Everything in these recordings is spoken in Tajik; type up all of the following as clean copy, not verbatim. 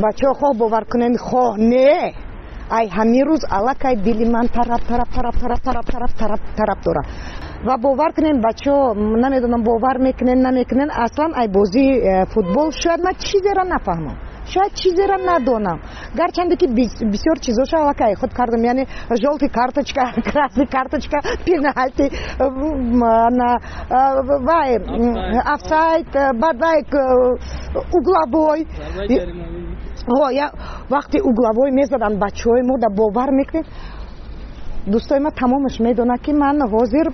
бачаҳо хоҳ бовар кунед хоҳ не ай ҳамин рӯз аллакай дили ман тараб дора ва бовар кунед бачаҳо намедонам бовар мекунед намекунед аслан ай бозии футбол шояд ман чизеро нафаҳмам шояд чизеро надонам гарчанде ки бисёр чизоша аллакай худ кардам яъне жолти карточка красный карточка пенальти вай офсайд баъд вай угловой вақти угловой мезаданд бачаҳои мо да бовар мекунед дӯстои ман тамомаш медонад ки ман ҳозир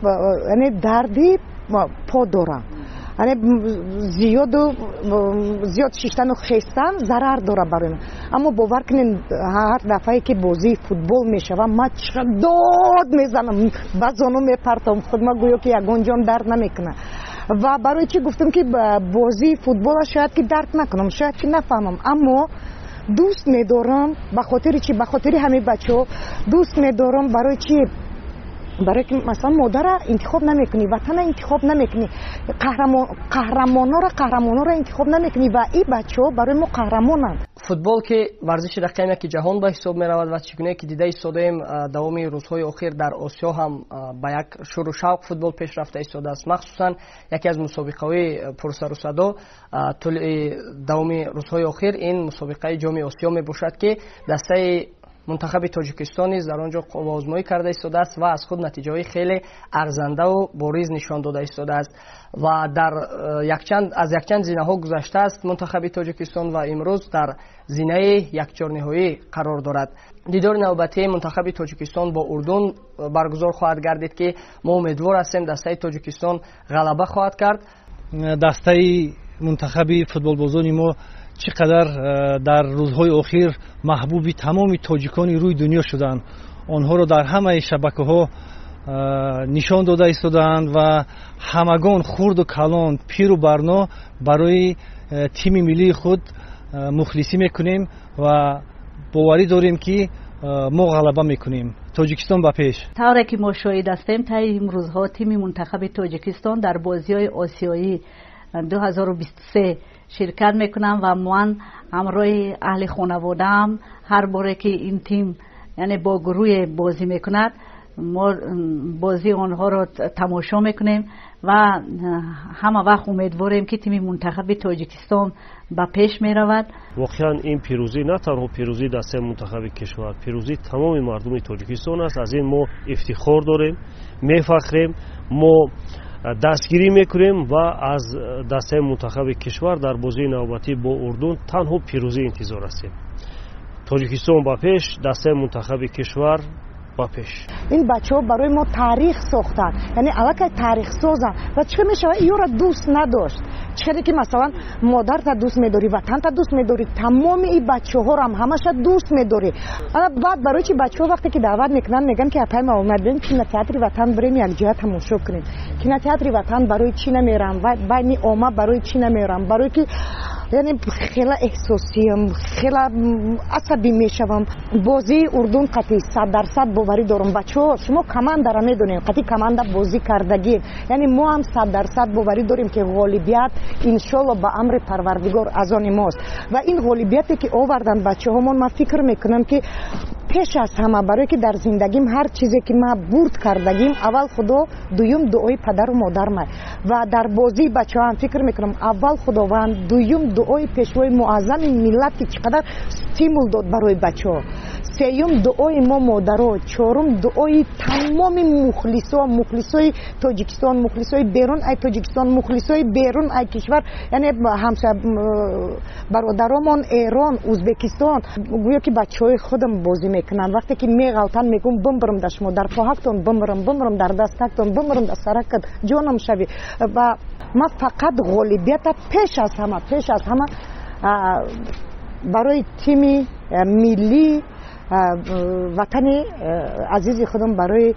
дарди по дорам зиёд шиштану хестан зарар дора барои ман аммо бовар кунед ҳар дафъае ки бозии футбол мешавам ман чиқад дод мезанам ба зону мепартом худма гӯё ки ягон ҷон дард намекунад ва барои чӣ гуфтам ки бозии футбола шояд ки дарк накунам шояд ки нафаҳмам аммо дӯст медорам ба хотири чӣ ба хотири ҳамин бачаҳо дӯст медорам барои чӣ барое ки масалан модара интихоб намекунӣ ватана интихоб намекунӣ қаҳрамонора интихоб намекунӣ ва ин бачаҳо барои мо қаҳрамонанд. футбол ки варзиши рақами ки ҷаҳон ба ҳисоб меравад ва чӣ гуне ки дида истодаем давоми рӯзҳои охир дар осиё ҳам ба як шӯру шавқ футбол пеш рафта истодааст. махсусан яке аз мусобиқаҳои пурсару садо давоми рӯзҳои охир ин мусобиқаи ҷоми осиё мебошад ки дастаи منتخب تاجیکستان نیز در آنجا آزمایی کرده ایستاده است و از خود نتیجه‌های خیلی ارزنده و بارز نشان داده ایستاده است و در یکچند زینه‌ها گذشته است منتخب تاجیکستان و امروز در زینه یک چهارنهایی قرار دارد. دیدار نوبتی منتخب تاجیکستان با اردن برگزار خواهد گردید که ما امیدوار هستیم دسته تاجیکستان غلبه خواهد کرد. دسته منتخب فوتبالبازان ما چقدر در روزهای اخیر محبوب تمام تاجیکان روی دنیا شدند. آنها را در همه شبکه‌ها نشان داده ایستادند و همگان خرد و کلان پیر و برنا برای تیم ملی خود مخلصی میکنیم و باوری داریم که ما غلبه میکنیم. تاجیکستان به پیش. طوری که ما شاهد هستیم تا این روزها تیم منتخب تاجیکستان در بازی‌های آسیایی 2023 شرکت میکنم و من همراه اهل خانواده‌ام هر باره که این تیم یعنی با گروه بازی میکند ما بازی آنها را تماشا میکنیم و همه وقت امیدواریم که تیم منتخب تاجیکستان به پیش میرود. واقعا این پیروزی نه تنها پیروزی دسته منتخب کشور، پیروزی تمام مردم تاجیکستان است. از این ما افتخار داریم، میفخریم، ما دستگیری میکنیم و از دسته منتخب کشور در بازی نوبتی با اردن تنها پیروزی انتظار هستیم. تاجیکستان با پیش، دسته منتخب کشور با پیش. این بچه‌ها برای ما تاریخ ساختن، یعنی الان تاریخ سازن و چه میشه ایو را دوست نداشت. چه که مثلا مادر تا دوست می‌داری، وطن تا دوست می‌داری، تمام این بچه‌ها رو هم همش دوست می‌داری. حالا بعد برای چی بچه‌ها وقتی که دعوت میکنن میگن که اپای ما اومدیم کینوتئاتر وطن بریم یک جا تماشا کنیم. کینوتئاتر وطن برای چی نمیرم و بین عامه برای چی نمیرم؟ برای که یعنی خیلی احساسیم، خیلی عصبی میشم. بازی اردن قطعی 100% باوری دارم. بچه‌ها شما کماند را میدونید، قطعی کماند بازی کردگی، یعنی ما هم 100% باوری داریم که غالبیت انشالله با امر پروردگار از آن ماست و این غالبیتی که آوردن بچه‌هامون من فکر میکنم که پیش از همه برای که در زندگیم هر چیزی که ما برد کردگیم اول خدا، دوم دعای پدر و مادرم و در بازی بچه‌ها هم فکر میکنم اول خداوند، دوم دعای پیشوای معظم ملت که چقدر استیمول داد برای بچه‌ها، سوم دعای ما مادرها، چهارم دعای تمام مخلصای تاجیکستان، مخلصای بیرون ای تاجیکستان، مخلصای بیرون ای کشور، یعنی همسایه برادرامون ایران، ازبکستان. گویا که بچهای خودم بازی میکنن وقتی که میغلطن میگم بمبرم دست ما در پاهکتون بمبرم در دستکتون بمبرم در سرکت جانم شوی و ما فقط غالبیت پیش از همه برای تیم ملی وطن عزیز خودم، برای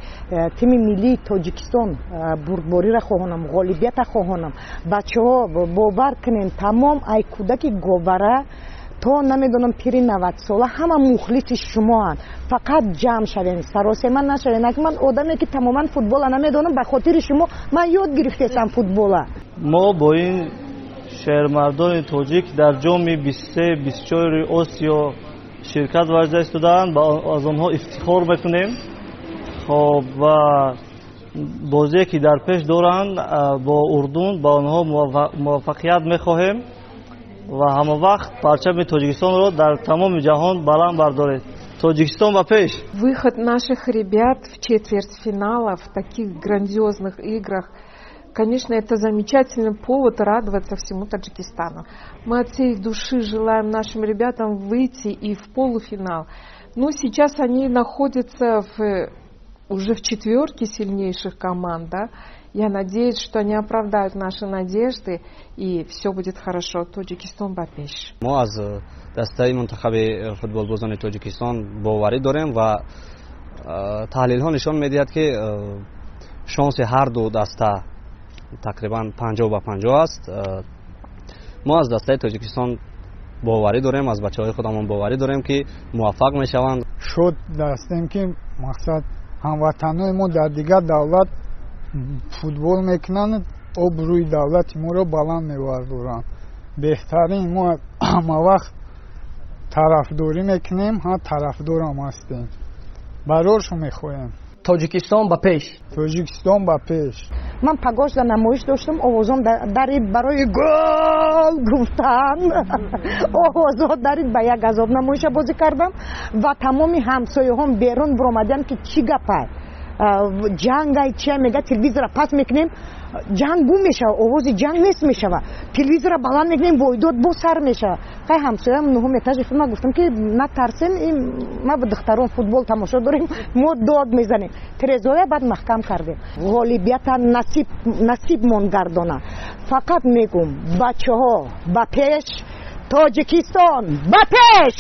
تیم ملی تاجیکستان بردباری را خواهانم، غالبیت را خواهانم. بچه ها باور کنین تمام ای کودک گوبره تا نمیدونم پیری 90 ساله همه مخلص شما هن. فقط جمع شوین، سراسیمه نشوین. اگه من آدمی که تماما فوتبال نمیدونم به خاطر شما من یاد گرفتم فوتبال. ما با این шаҳрмардони тоҷик дар ҷоми 23-24 осиё ширкат варзида истодаанд. аз онҳо ифтихор мекунем. хоб ва бозие ки дар пеш доранд бо урдун ба онҳо муваффақият мехоҳем ва ҳамавақт парчами тоҷикистонро дар тамоми ҷаҳон баланд бардоред. Таджикистан во пеш. Выход наших ребят в четвертьфинала в таких грандиозных играх, конечно, это замечательный повод радоваться всему Таджикистану. Мы от всей души желаем нашим ребятам выйти и в полуфинал. Но сейчас они находятся уже в четверке сильнейших команд, да? Я надеюсь, что они оправдают наши надежды и все будет хорошо. Таджикистан ба пеш. Мы аз дастаи мунтахаби футболбозони Таджикистон боварӣ дорем ва таҳлилҳо нишон медиҳад ки шонси ҳар ду даста тақрибан 50-50 аст. мо аз дастаи Таҷикистон боварӣ дорем, аз бачаҳои худамон боварӣ дорем ки муваффақ мешаванд. Шуд дастем ки мақсад ҳамватанои мо дар дигар давлат футбол мекунанд, обрӯи давлати моро баланд мевардоранд. беҳтарин мо ҳамавақт тарафдорӣ мекунем, ҳа тарафдорам ҳастем. бароршо мехоҳем. Таҷикистон ба пеш. Таҷикистон ба пеш. ман пагошда намоиш доштам, овозон дари барои гол гуфтан. овозо дари ба як азоб намоиша бозӣ кардам ва тамоми ҳамсояҳом берун биромаданд ки чӣ гапай, ҷангай чия, мега телевизора пас мекунем, ҷанг бу мешава, овози ҷанг нест мешава, телевизора баланд мекунем, войдод бо сар мешава. хай ҳамсоям нуҳум этажи худма гуфтам ки натарсем, ма ба духтарон футбол тамошо дорем, мо дод мезанем. Трезоя баъд маҳкам кардем. ғолибията насибмон гардона. фақат мегум бачаҳо ба пеш, Таҷикистон ба пеш.